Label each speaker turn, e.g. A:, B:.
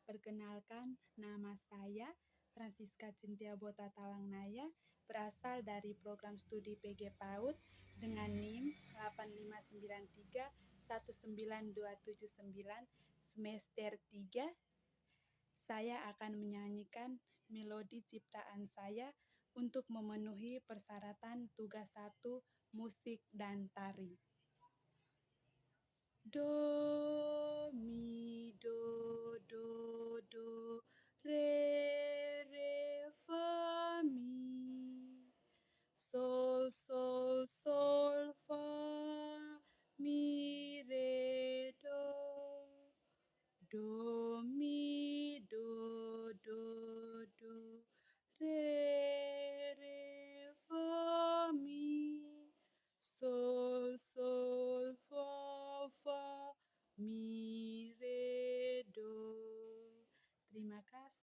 A: Perkenalkan, nama saya Francisca Cynthia Bota Tawangnaya, berasal dari program studi PG PAUD dengan NIM 859319279 semester 3. Saya akan menyanyikan melodi ciptaan saya untuk memenuhi persyaratan tugas 1 musik dan tari. Do, mi, do, re, fa, mi. Sol, fa, mi, re, do. Do, mi, do, re, fa, mi. Sol, fa, mi, re, do. Terima kasih.